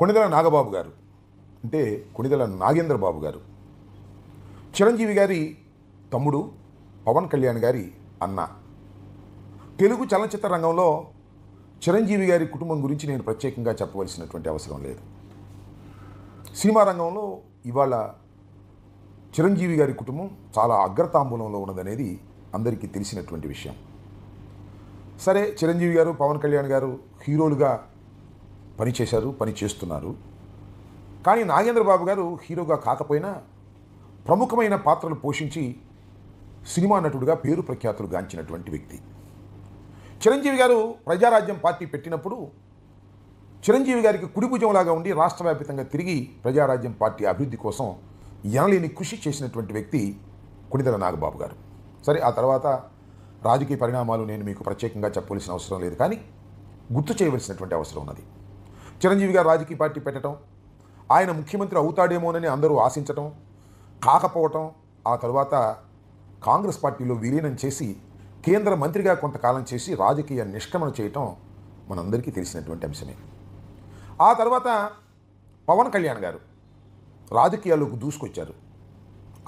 కొణిదెల నాగబాబు గారు అంటే కొణిదెల నాగేంద్ర బాబు గారు చిరంజీవి గారి తమ్ముడు, పవన్ కళ్యాణ్ గారి అన్న. తెలుగు చలనచిత్ర రంగంలో చిరంజీవి గారి కుటుంబం గురించి నేను ప్రత్యేకంగా చెప్పవలసినటువంటి అవసరం లేదు. సినిమా రంగంలో ఇవాళ చిరంజీవి గారి కుటుంబం చాలా అగ్రతాంబూలంలో ఉన్నదనేది అందరికీ తెలిసినటువంటి విషయం. సరే, చిరంజీవి గారు, పవన్ కళ్యాణ్ గారు హీరోలుగా పనిచేశారు, పనిచేస్తున్నారు. కానీ నాగేంద్ర బాబు గారు హీరోగా కాకపోయినా ప్రముఖమైన పాత్రలు పోషించి సినిమా నటుడిగా పేరు ప్రఖ్యాతులు గాంచినటువంటి వ్యక్తి. చిరంజీవి గారు ప్రజారాజ్యం పార్టీ పెట్టినప్పుడు చిరంజీవి గారికి కుడిభుజంలాగా ఉండి రాష్ట్ర వ్యాప్తంగా తిరిగి ప్రజారాజ్యం పార్టీ అభివృద్ధి కోసం ఎనలేని కృషి చేసినటువంటి వ్యక్తి కొణిదెల నాగబాబు గారు. సరే, ఆ తర్వాత రాజకీయ పరిణామాలు నేను మీకు ప్రత్యేకంగా చెప్పవలసిన అవసరం లేదు, కానీ గుర్తు చేయవలసినటువంటి అవసరం ఉన్నది. చిరంజీవి గారు రాజకీయ పార్టీ పెట్టడం, ఆయన ముఖ్యమంత్రి అవుతాడేమోనని అందరూ ఆశించటం, కాకపోవటం, ఆ తర్వాత కాంగ్రెస్ పార్టీలో విలీనం చేసి కేంద్ర మంత్రిగా కొంతకాలం చేసి రాజకీయ నిష్క్రమణ చేయటం మనందరికీ తెలిసినటువంటి అంశమే. ఆ తర్వాత పవన్ కళ్యాణ్ గారు రాజకీయాల్లోకి దూసుకొచ్చారు.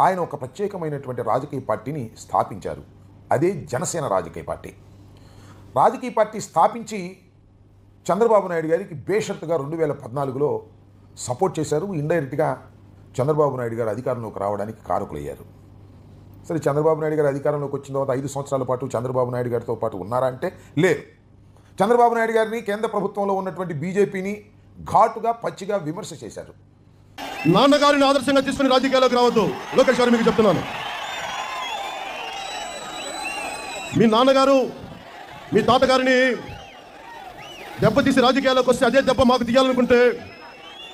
ఆయన ఒక ప్రత్యేకమైనటువంటి రాజకీయ పార్టీని స్థాపించారు. అదే జనసేన రాజకీయ పార్టీ. రాజకీయ పార్టీ స్థాపించి చంద్రబాబు నాయుడు గారికి బేషరతుగా 2014లో సపోర్ట్ చేశారు. ఇండైరెక్ట్గా చంద్రబాబు నాయుడు గారు అధికారంలోకి రావడానికి కారకులయ్యారు. సరే, చంద్రబాబు నాయుడు గారు అధికారంలోకి వచ్చిన తర్వాత 5 సంవత్సరాల పాటు చంద్రబాబు నాయుడు గారితో పాటు ఉన్నారా అంటే లేదు. చంద్రబాబు నాయుడు గారిని, కేంద్ర ప్రభుత్వంలో ఉన్నటువంటి బీజేపీని ఘాటుగా, పచ్చిగా విమర్శ చేశారు. నాన్నగారిని ఆదర్శంగా తీసుకుని రాజకీయాల్లోకి రావద్దు. లోకేష్ గారు మీకు చెప్తున్నాను, మీ నాన్నగారు, మీ తాతగారిని దెబ్బతీసి రాజకీయాల్లోకి వస్తే అదే దెబ్బ మాకు తీయాలనుకుంటే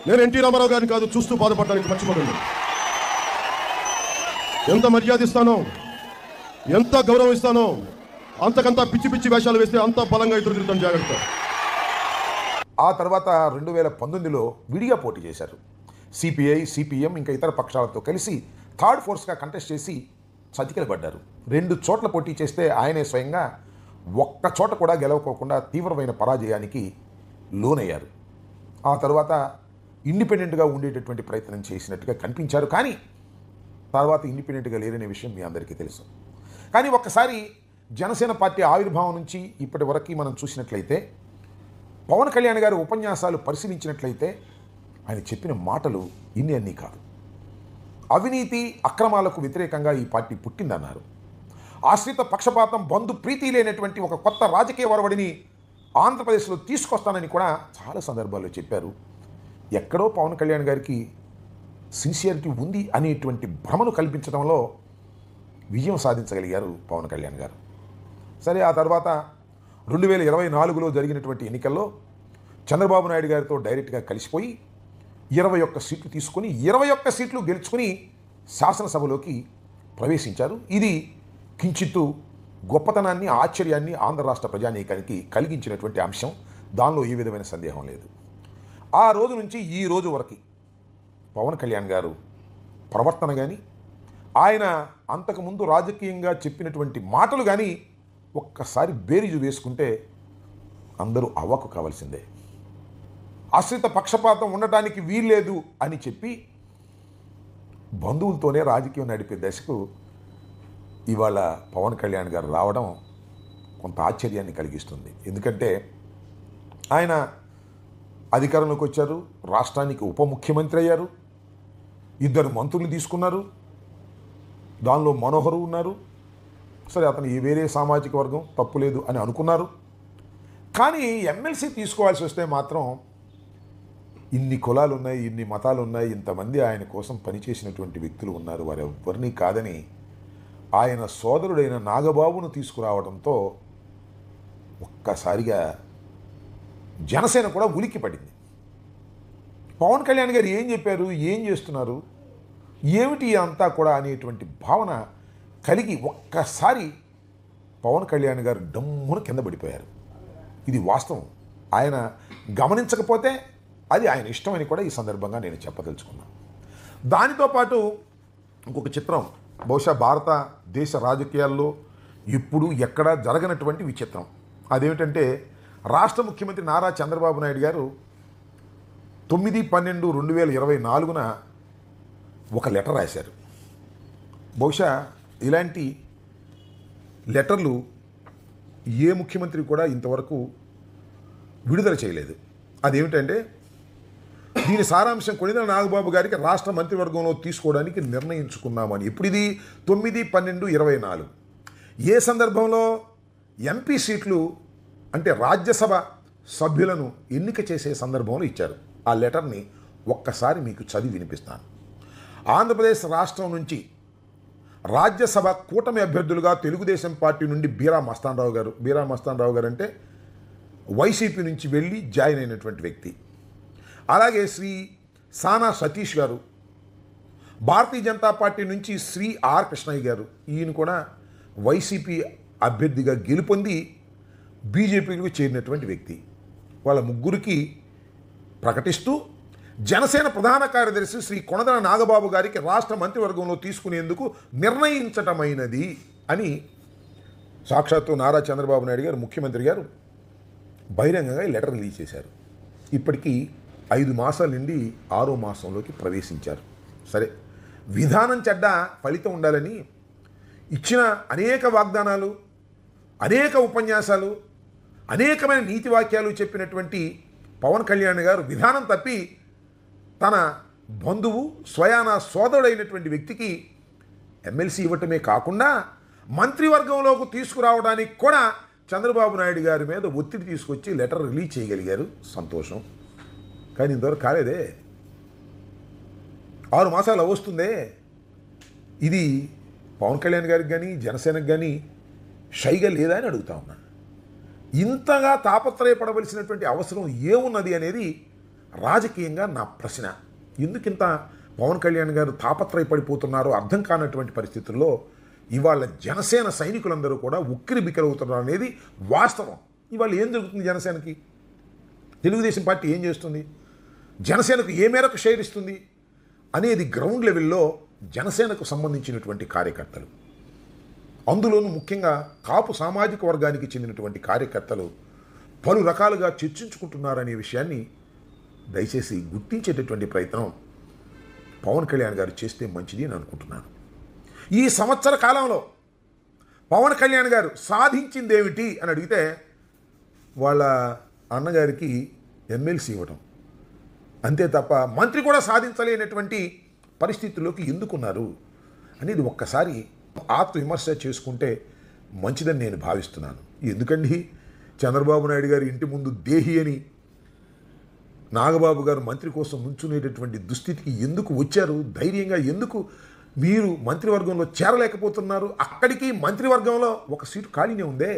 నేను ఎన్టీ రామారావు గారిని కాదు చూస్తూ బాధపడడానికి మర్చిపోకండి. ఎంత మర్యాద ఇస్తానో, ఎంత గౌరవం ఇస్తానో అంతకంతా పిచ్చి పిచ్చి వేషాలు వేస్తే అంత బలంగా ఎదురు తిరుగుతాను, జాగ్రత్త. ఆ తర్వాత 2019లో విడిగా పోటీ చేశారు. సిపిఐ, సిపిఎం ఇంకా ఇతర పక్షాలతో కలిసి థర్డ్ ఫోర్స్గా కంటెస్ట్ చేసి చతికిలబడ్డారు. 2 చోట్ల పోటీ చేస్తే ఆయనే స్వయంగా ఒక్క చోట కూడా గెలవకోకుండా తీవ్రమైన పరాజయానికి లోనయ్యారు. ఆ తర్వాత ఇండిపెండెంట్గా ఉండేటటువంటి ప్రయత్నం చేసినట్టుగా కనిపించారు, కానీ తర్వాత ఇండిపెండెంట్గా లేరనే విషయం మీ అందరికీ తెలుసు. కానీ ఒక్కసారి జనసేన పార్టీ ఆవిర్భావం నుంచి ఇప్పటి వరకు మనం చూసినట్లయితే, పవన్ కళ్యాణ్ గారి ఉపన్యాసాలు పరిశీలించినట్లయితే ఆయన చెప్పిన మాటలు ఇన్ని అన్నీ కాదు. అవినీతి, అక్రమాలకు వ్యతిరేకంగా ఈ పార్టీ పుట్టిందన్నారు. ఆశ్రిత పక్షపాతం, బంధు ప్రీతి లేనటువంటి ఒక కొత్త రాజకీయ ఒరవడిని ఆంధ్రప్రదేశ్లో తీసుకొస్తానని కూడా చాలా సందర్భాల్లో చెప్పారు. ఎక్కడో పవన్ కళ్యాణ్ గారికి సిన్సియారిటీ ఉంది అనేటువంటి భ్రమను కల్పించడంలో విజయం సాధించగలిగారు పవన్ కళ్యాణ్ గారు. సరే, ఆ తర్వాత 2024లో జరిగినటువంటి ఎన్నికల్లో చంద్రబాబు నాయుడు గారితో డైరెక్ట్గా కలిసిపోయి 21 సీట్లు తీసుకుని 21 సీట్లు గెలుచుకుని శాసనసభలోకి ప్రవేశించారు. ఇది కించిత్తు గొప్పతనాన్ని, ఆశ్చర్యాన్ని ఆంధ్ర రాష్ట్ర ప్రజానీకానికి కలిగించినటువంటి అంశం. దానిలో ఏ విధమైన సందేహం లేదు. ఆ రోజు నుంచి ఈ రోజు వరకు పవన్ కళ్యాణ్ గారు ప్రవర్తన కానీ, ఆయన అంతకుముందు రాజకీయంగా చెప్పినటువంటి మాటలు కానీ ఒక్కసారి బేరీజు వేసుకుంటే అందరూ అవ్వకు కావాల్సిందే. ఆశ్రిత పక్షపాతం ఉండటానికి వీల్లేదు అని చెప్పి బంధువులతోనే రాజకీయం నడిపే దశకు ఇవాళ పవన్ కళ్యాణ్ గారు రావడం కొంత ఆశ్చర్యాన్ని కలిగిస్తుంది. ఎందుకంటే ఆయన అధికారంలోకి వచ్చారు, రాష్ట్రానికి ఉప ముఖ్యమంత్రి అయ్యారు, 2 మంత్రులు తీసుకున్నారు, దానిలో మనోహరు ఉన్నారు. సరే, అతను ఈ వేరే సామాజిక వర్గం, తప్పులేదు అని అనుకున్నారు. కానీ ఎమ్మెల్సీ తీసుకోవాల్సి వస్తే మాత్రం ఇన్ని కులాలు ఉన్నాయి, ఇన్ని మతాలు ఉన్నాయి, ఇంతమంది ఆయన కోసం పనిచేసినటువంటి వ్యక్తులు ఉన్నారు, వారెవ్వరినీ కాదని ఆయన సోదరుడైన నాగబాబును తీసుకురావడంతో ఒక్కసారిగా జనసేన కూడా ఉలిక్కి పడింది. పవన్ కళ్యాణ్ గారు ఏం చెప్పారు, ఏం చేస్తున్నారు, ఏమిటి అంతా కూడా అనేటువంటి భావన కలిగి ఒక్కసారి పవన్ కళ్యాణ్ గారు డమ్మున కింద పడిపోయారు. ఇది వాస్తవం. ఆయన గమనించకపోతే అది ఆయన ఇష్టమని కూడా ఈ సందర్భంగా నేను చెప్పదలుచుకున్నాను. దానితో పాటు ఇంకొక చిత్రం, బహుశా భారతదేశ రాజకీయాల్లో ఇప్పుడు ఎక్కడా జరగనటువంటి విచిత్రం. అదేమిటంటే రాష్ట్ర ముఖ్యమంత్రి నారా చంద్రబాబు నాయుడు గారు 9/12/2024 ఒక లెటర్ రాశారు. బహుశా ఇలాంటి లెటర్లు ఏ ముఖ్యమంత్రి కూడా ఇంతవరకు విడుదల చేయలేదు. అదేమిటంటే, దీని సారాంశం కొణిదెల నాగబాబు గారికి రాష్ట్ర మంత్రివర్గంలో తీసుకోవడానికి నిర్ణయించుకున్నామని. ఇప్పుడు ఇది 9/12/24. ఏ సందర్భంలో? ఎంపీ సీట్లు అంటే రాజ్యసభ సభ్యులను ఎన్నిక చేసే సందర్భంలో ఇచ్చారు. ఆ లెటర్ని ఒక్కసారి మీకు చదివి వినిపిస్తాను. ఆంధ్రప్రదేశ్ రాష్ట్రం నుంచి రాజ్యసభ కూటమి అభ్యర్థులుగా తెలుగుదేశం పార్టీ నుండి బీరా మస్తానరావు గారు అంటే వైసీపీ నుంచి వెళ్ళి జాయిన్ అయినటువంటి వ్యక్తి. అలాగే శ్రీ సానా సతీష్ గారు భారతీయ జనతా పార్టీ నుంచి శ్రీ ఆర్ కృష్ణయ్య గారు, ఈయన కూడా వైసీపీ అభ్యర్థిగా గెలుపొంది బీజేపీకి చేరినటువంటి వ్యక్తి. వాళ్ళ ముగ్గురికి ప్రకటిస్తూ జనసేన ప్రధాన కార్యదర్శి శ్రీ కొణిదెల నాగబాబు గారికి రాష్ట్ర మంత్రివర్గంలో తీసుకునేందుకు నిర్ణయించటమైనది అని సాక్షాత్తు నారా చంద్రబాబు నాయుడు గారు ముఖ్యమంత్రి గారు బహిరంగంగా ఈ లెటర్ రిలీజ్ చేశారు. ఇప్పటికీ 5 మాసాల నుండి 6వ మాసంలోకి ప్రవేశించారు. సరే, విధానం చెడ్డ ఫలితం ఉండాలని ఇచ్చిన అనేక వాగ్దానాలు, అనేక ఉపన్యాసాలు, అనేకమైన నీతి వాక్యాలు చెప్పినటువంటి పవన్ కళ్యాణ్ గారు విధానం తప్పి తన బంధువు స్వయాన సోదరుడైనటువంటి వ్యక్తికి ఎమ్మెల్సీ ఇవ్వటమే కాకుండా మంత్రివర్గంలోకి తీసుకురావడానికి కూడా చంద్రబాబు నాయుడు గారి మీద ఒత్తిడి తీసుకొచ్చి లెటర్ రిలీజ్ చేయగలిగారు. సంతోషం. కానీ ఇంతవరకు కాలేదే. 6 మాసాలు వస్తుందే. ఇది పవన్ కళ్యాణ్ గారికి కానీ జనసేనకు కానీ షైగా లేదా అని అడుగుతా ఉన్నా. ఇంతగా తాపత్రయపడవలసినటువంటి అవసరం ఏమున్నది అనేది రాజకీయంగా నా ప్రశ్న. ఎందుకింత పవన్ కళ్యాణ్ గారు తాపత్రయపడిపోతున్నారో అర్థం కానటువంటి పరిస్థితుల్లో ఇవాళ జనసేన సైనికులందరూ కూడా ఉక్కిరి బిక్కిరవుతున్నారు అనేది వాస్తవం. ఇవాళ ఏం జరుగుతుంది జనసేనకి? తెలుగుదేశం పార్టీ ఏం చేస్తుంది? జనసేనకు ఏ మేరకు షేర్ ఇస్తుంది అనేది గ్రౌండ్ లెవెల్లో జనసేనకు సంబంధించినటువంటి కార్యకర్తలు, అందులోనూ ముఖ్యంగా కాపు సామాజిక వర్గానికి చెందినటువంటి కార్యకర్తలు పలు రకాలుగా చర్చించుకుంటున్నారనే విషయాన్ని దయచేసి గుర్తించేటటువంటి ప్రయత్నం పవన్ కళ్యాణ్ గారు చేస్తే మంచిది అని అనుకుంటున్నాను. ఈ సంవత్సర కాలంలో పవన్ కళ్యాణ్ గారు సాధించిందేమిటి అని అడిగితే వాళ్ళ అన్నగారికి ఎమ్మెల్సీ ఇవ్వటం అంతే తప్ప మంత్రి కూడా సాధించలేనటువంటి పరిస్థితుల్లోకి ఎందుకున్నారు అనేది ఒక్కసారి ఆత్మవిమర్శ చేసుకుంటే మంచిదని నేను భావిస్తున్నాను. ఎందుకండి చంద్రబాబు నాయుడు గారి ఇంటి ముందు దేహి అని నాగబాబు గారు మంత్రి కోసం నుంచునేటటువంటి దుస్థితికి ఎందుకు వచ్చారు? ధైర్యంగా ఎందుకు మీరు మంత్రివర్గంలో చేరలేకపోతున్నారు? అక్కడికి మంత్రివర్గంలో ఒక సీటు ఖాళీనే ఉందే.